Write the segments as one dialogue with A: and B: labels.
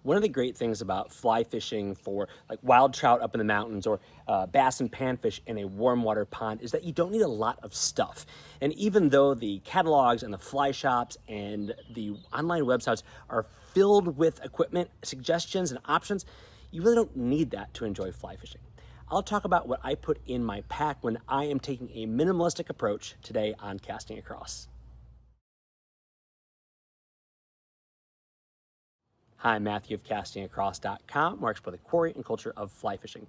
A: One of the great things about fly fishing for like wild trout up in the mountains or bass and panfish in a warm water pond is that you don't need a lot of stuff. And even though the catalogs and the fly shops and the online websites are filled with equipment, suggestions, and options, you really don't need that to enjoy fly fishing. I'll talk about what I put in my pack when I am taking a minimalistic approach today on Casting Across. Hi, I'm Matthew of castingacross.com, where I explore the quarry and culture of fly fishing.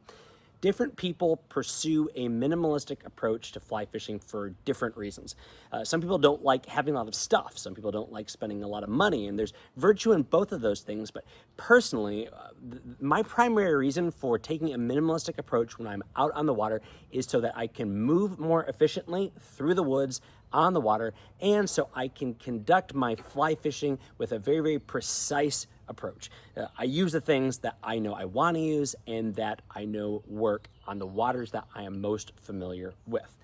A: Different people pursue a minimalistic approach to fly fishing for different reasons. Some people don't like having a lot of stuff. Some people don't like spending a lot of money, and there's virtue in both of those things. But personally, my primary reason for taking a minimalistic approach when I'm out on the water is so that I can move more efficiently through the woods on the water, and so I can conduct my fly fishing with a very, very precise approach. I use the things that I know I want to use and that I know work on the waters that I am most familiar with.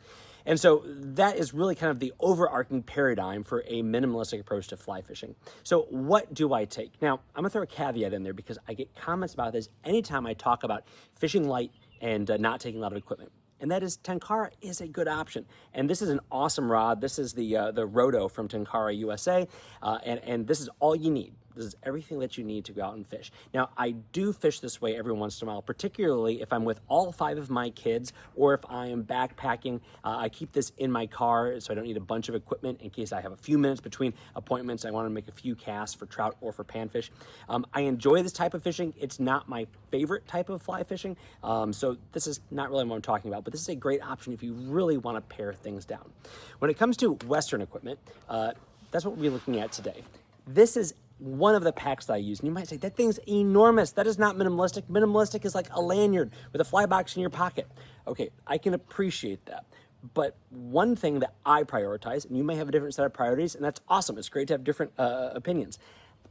A: And so that is really kind of the overarching paradigm for a minimalistic approach to fly fishing. So what do I take? Now, I'm gonna throw a caveat in there because I get comments about this anytime I talk about fishing light and not taking a lot of equipment. And that is Tenkara is a good option. And this is an awesome rod. This is the Roto from Tenkara USA. And this is all you need. This is everything that you need to go out and fish. Now, I do fish this way every once in a while, particularly if I'm with all 5 of my kids or if I am backpacking. I keep this in my car so I don't need a bunch of equipment in case I have a few minutes between appointments. I want to make a few casts for trout or for panfish. I enjoy this type of fishing. It's not my favorite type of fly fishing, so this is not really what I'm talking about, but this is a great option if you really want to pare things down. When it comes to Western equipment, that's what we'll be looking at today. This is one of the packs that I use. And you might say, that thing's enormous. That is not minimalistic. Minimalistic is like a lanyard with a fly box in your pocket. Okay, I can appreciate that. But one thing that I prioritize, and you may have a different set of priorities, and that's awesome. It's great to have different opinions.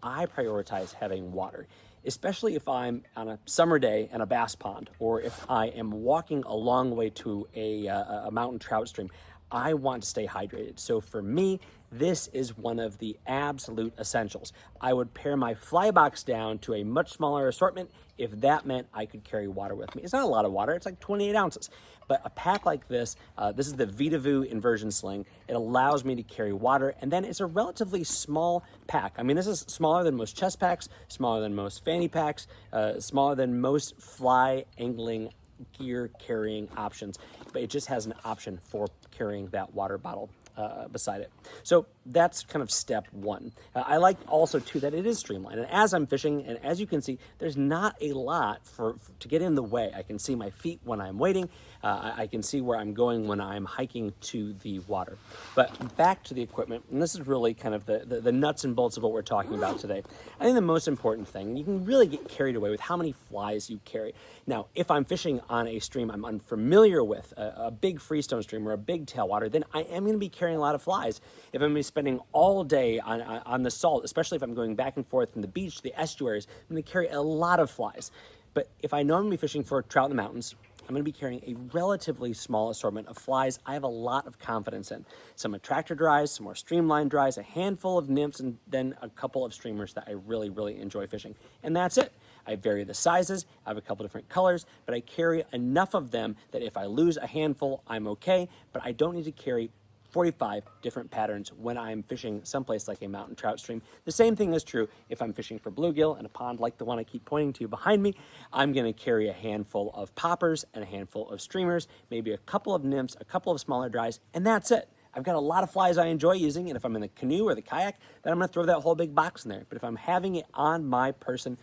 A: I prioritize having water, especially if I'm on a summer day in a bass pond, or if I am walking a long way to a mountain trout stream. I want to stay hydrated. So for me, this is one of the absolute essentials. I would pare my fly box down to a much smaller assortment if that meant I could carry water with me. It's not a lot of water, it's like 28 ounces. But a pack like this, this is the Vitavu inversion sling. It allows me to carry water, and then it's a relatively small pack. I mean, this is smaller than most chest packs, smaller than most fanny packs, smaller than most fly angling gear carrying options, but it just has an option for carrying that water bottle beside it. So that's kind of step one. I like also too that it is streamlined, and as I'm fishing, and as you can see, there's not a lot to get in the way. I can see my feet when I'm wading. I can see where I'm going when I'm hiking to the water. But back to the equipment, and this is really kind of the nuts and bolts of what we're talking about today. I think the most important thing, and you can really get carried away with how many flies you carry. Now, if I'm fishing on a stream I'm unfamiliar with, a big freestone stream or a big tailwater, then I am going to be carrying a lot of flies. If I'm going to be spending all day on the salt, especially if I'm going back and forth from the beach to the estuaries, I'm going to carry a lot of flies. But if I know I'm going to be fishing for trout in the mountains, I'm going to be carrying a relatively small assortment of flies I have a lot of confidence in. Some attractor dries, some more streamlined dries, a handful of nymphs, and then a couple of streamers that I really, really enjoy fishing. And that's it. I vary the sizes, I have a couple different colors, but I carry enough of them that if I lose a handful, I'm okay, but I don't need to carry 45 different patterns when I'm fishing someplace like a mountain trout stream. The same thing is true if I'm fishing for bluegill in a pond like the one I keep pointing to behind me. I'm going to carry a handful of poppers and a handful of streamers, maybe a couple of nymphs, a couple of smaller dries, and that's it. I've got a lot of flies I enjoy using, and if I'm in the canoe or the kayak, then I'm going to throw that whole big box in there. But if I'm having it on my person,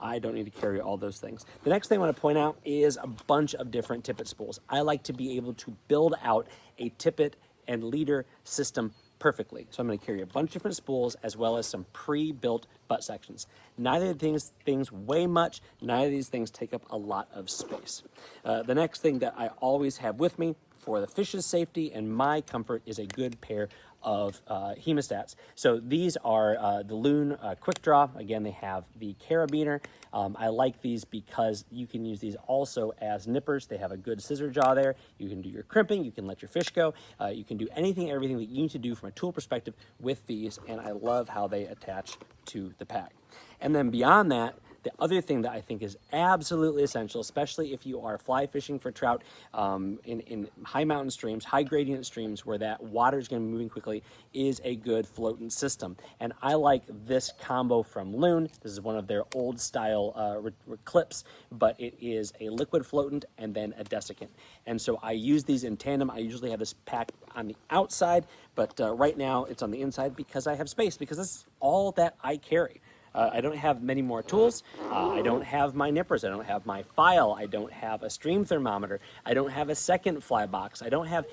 A: I don't need to carry all those things. The next thing I want to point out is a bunch of different tippet spools. I like to be able to build out a tippet and leader system perfectly. So I'm going to carry a bunch of different spools as well as some pre-built butt sections. Neither of these things weigh much. Neither of these things take up a lot of space. The next thing that I always have with me for the fish's safety and my comfort is a good pair of hemostats. So these are the Loon Quick Draw. Again, they have the carabiner. I like these because you can use these also as nippers. They have a good scissor jaw there. You can do your crimping. You can let your fish go. You can do everything that you need to do from a tool perspective with these, and I love how they attach to the pack. And then beyond that, The other thing that I think is absolutely essential, especially if you are fly fishing for trout in high mountain streams, high gradient streams where that water is going to be moving quickly, is a good floatant system. And I like this combo from Loon. This is one of their old style clips, but it is a liquid floatant and then a desiccant. And so I use these in tandem. I usually have this packed on the outside, but right now it's on the inside because I have space, because this is all that I carry. I don't have many more tools. I don't have my nippers. I don't have my file. I don't have a stream thermometer. I don't have a second fly box. I don't have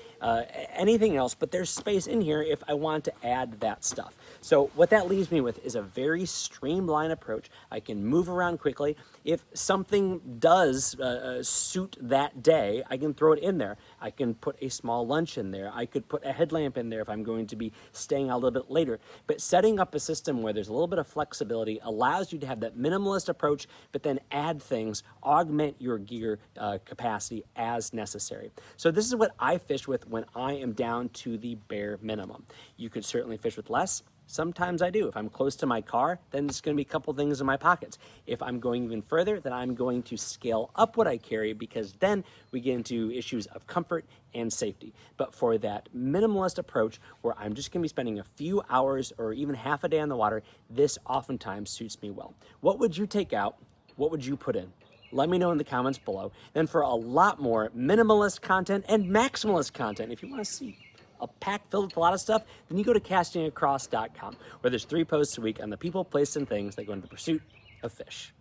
A: anything else, but there's space in here if I want to add that stuff. So what that leaves me with is a very streamlined approach. I can move around quickly. If something does suit that day, I can throw it in there. I can put a small lunch in there. I could put a headlamp in there if I'm going to be staying out a little bit later. But setting up a system where there's a little bit of flexibility allows you to have that minimalist approach, but then add things, augment your gear capacity as necessary. So this is what I fish with when I am down to the bare minimum. You could certainly fish with less. Sometimes I do. If I'm close to my car, then there's going to be a couple things in my pockets. If I'm going even further, then I'm going to scale up what I carry, because then we get into issues of comfort and safety. But for that minimalist approach, where I'm just going to be spending a few hours or even half a day on the water, this oftentimes suits me well. What would you take out? What would you put in? Let me know in the comments below. Then for a lot more minimalist content and maximalist content, if you want to see a pack filled with a lot of stuff, then you go to castingacross.com, where there's 3 posts a week on the people, places, and things that go into the pursuit of fish.